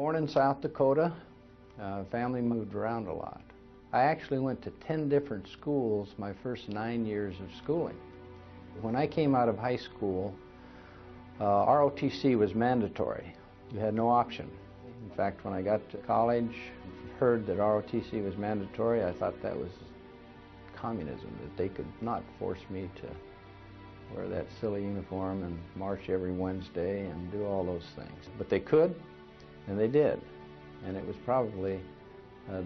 Born in South Dakota, family moved around a lot. I actually went to 10 different schools my first 9 years of schooling. When I came out of high school, ROTC was mandatory. You had no option. In fact, when I got to college, heard that ROTC was mandatory, I thought that was communism, that they could not force me to wear that silly uniform and march every Wednesday and do all those things. But they could, and they did. And it was probably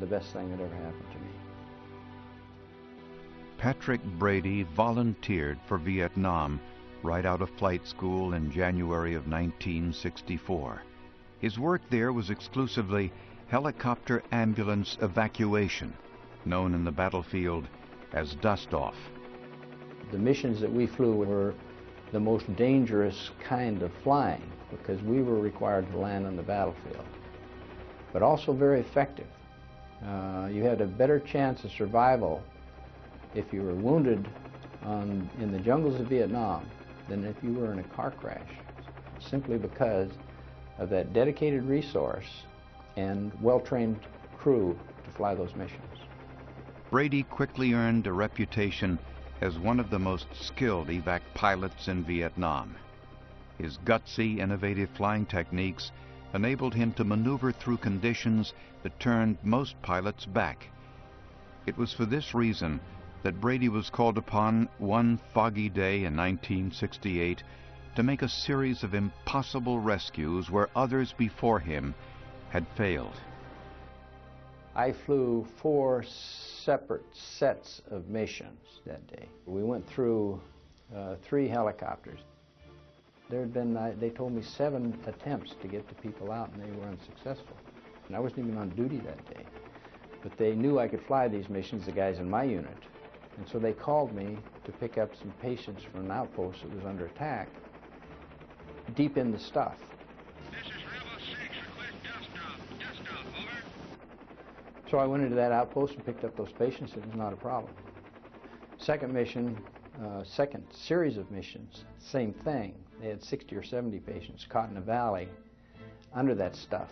the best thing that ever happened to me. Patrick Brady volunteered for Vietnam right out of flight school in January of 1964. His work there was exclusively helicopter ambulance evacuation, known in the battlefield as dust-off. The missions that we flew were the most dangerous kind of flying because we were required to land on the battlefield, but also very effective. You had a better chance of survival if you were wounded in the jungles of Vietnam than if you were in a car crash, simply because of that dedicated resource and well-trained crew to fly those missions. Brady quickly earned a reputation as one of the most skilled evac pilots in Vietnam. His gutsy, innovative flying techniques enabled him to maneuver through conditions that turned most pilots back. It was for this reason that Brady was called upon one foggy day in 1968 to make a series of impossible rescues where others before him had failed. I flew 4 separate sets of missions that day. We went through 3 helicopters. There had been, they told me, 7 attempts to get the people out, and they were unsuccessful. And I wasn't even on duty that day. But they knew I could fly these missions, the guys in my unit. And so they called me to pick up some patients from an outpost that was under attack, deep in the stuff. This is Rebel 6, request dust-off, over. So I went into that outpost and picked up those patients. It was not a problem. Second mission, second series of missions, same thing. They had 60 or 70 patients caught in a valley under that stuff.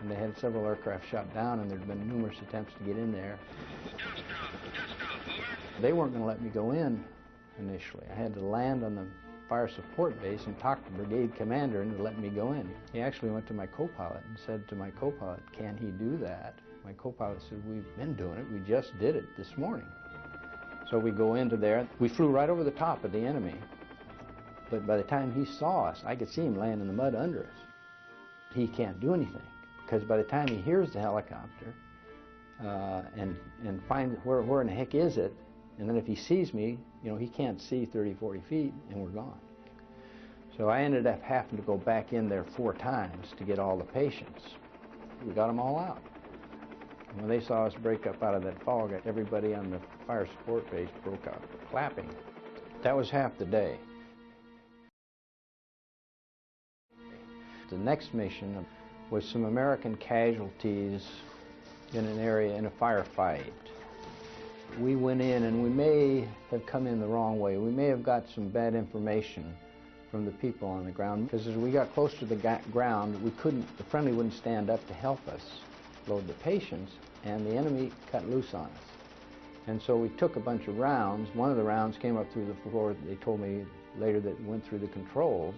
And they had several aircraft shot down, and there had been numerous attempts to get in there. Dust-off, over. They weren't going to let me go in initially. I had to land on the fire support base and talk to the brigade commander into letting me go in. He actually went to my co-pilot and said to my co-pilot, "Can he do that?" My co-pilot said, "We've been doing it. We just did it this morning." So we go into there. We flew right over the top of the enemy. But by the time he saw us, I could see him laying in the mud under us. He can't do anything, because by the time he hears the helicopter and finds where in the heck is it, and then if he sees me, you know, he can't see 30, 40 feet, and we're gone. So I ended up having to go back in there 4 times to get all the patients. We got them all out. And when they saw us break up out of that fog, everybody on the fire support base broke out clapping. That was half the day. The next mission was some American casualties in an area in a firefight. We went in, and we may have come in the wrong way. We may have got some bad information from the people on the ground, because as we got close to the ground, the friendly wouldn't stand up to help us load the patients, and the enemy cut loose on us. And so we took a bunch of rounds. One of the rounds came up through the floor. They told me later that it went through the controls,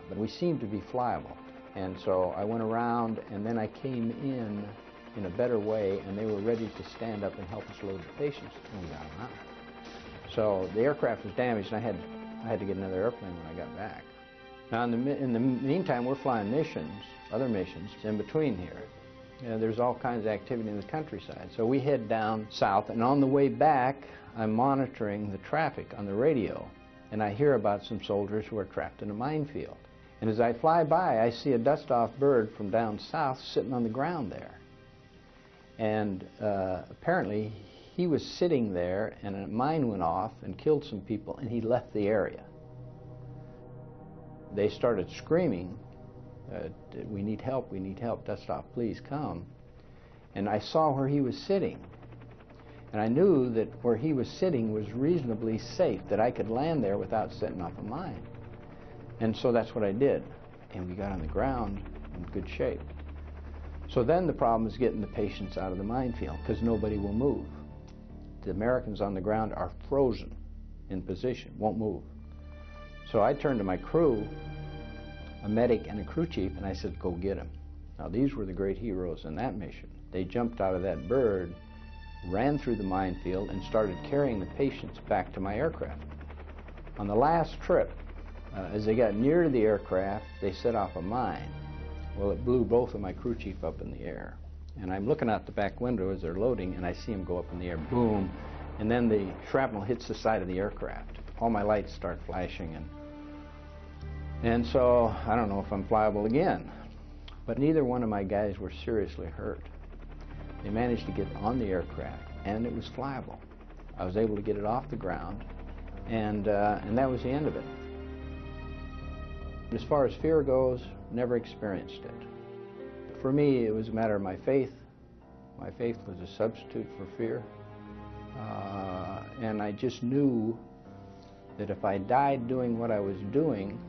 but we seemed to be flyable. And so I went around, and then I came in a better way, and they were ready to stand up and help us load the patients, and we got them out. So the aircraft was damaged, and I had to get another airplane when I got back. Now in the meantime, we're flying missions, other missions, in between here. You know, there's all kinds of activity in the countryside. So we head down south, and on the way back, I'm monitoring the traffic on the radio, and I hear about some soldiers who are trapped in a minefield. And as I fly by, I see a dust-off bird from down south sitting on the ground there. And apparently, he was sitting there, and a mine went off and killed some people, and he left the area. They started screaming, "We need help, we need help, dust-off, please come." And I saw where he was sitting. And I knew that where he was sitting was reasonably safe, that I could land there without setting off a mine. And so that's what I did. And we got on the ground in good shape. So then the problem is getting the patients out of the minefield because nobody will move. The Americans on the ground are frozen in position, won't move. So I turned to my crew, a medic and a crew chief, and I said, go get them. Now these were the great heroes in that mission. They jumped out of that bird, ran through the minefield, and started carrying the patients back to my aircraft. On the last trip, as they got near to the aircraft, they set off a mine. Well, it blew both of my crew chief up in the air. And I'm looking out the back window as they're loading, and I see them go up in the air, boom, and then the shrapnel hits the side of the aircraft. All my lights start flashing, and so I don't know if I'm flyable again. But neither one of my guys were seriously hurt. They managed to get on the aircraft, and it was flyable. I was able to get it off the ground, and that was the end of it. As far as fear goes, never experienced it. For me, it was a matter of my faith. My faith was a substitute for fear. And I just knew that if I died doing what I was doing,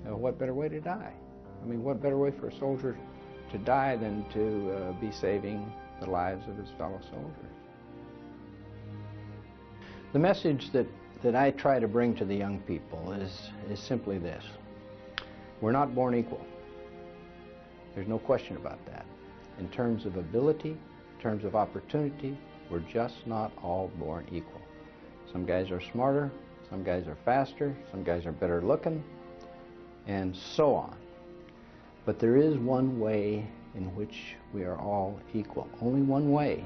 what better way to die? I mean, what better way for a soldier to die than to be saving the lives of his fellow soldiers? The message that I try to bring to the young people is simply this. We're not born equal. There's no question about that. In terms of ability, in terms of opportunity, we're just not all born equal. Some guys are smarter, some guys are faster, some guys are better looking, and so on. But there is one way in which we are all equal. Only one way,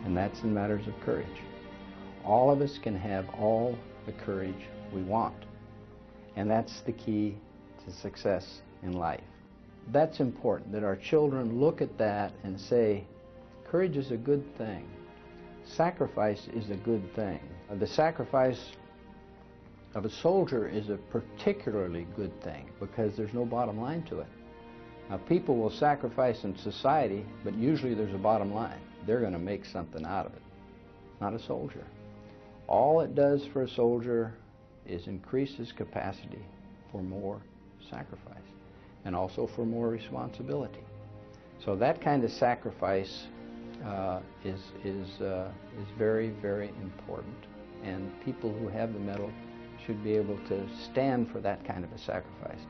and that's in matters of courage. All of us can have all the courage we want, and that's the key to success in life. That's important, that our children look at that and say, courage is a good thing. Sacrifice is a good thing. The sacrifice of a soldier is a particularly good thing because there's no bottom line to it. Now, people will sacrifice in society, but usually there's a bottom line. They're going to make something out of it. Not a soldier. All it does for a soldier is increase his capacity for more sacrifice and also for more responsibility. So that kind of sacrifice is very, very important, and people who have the medal should be able to stand for that kind of a sacrifice.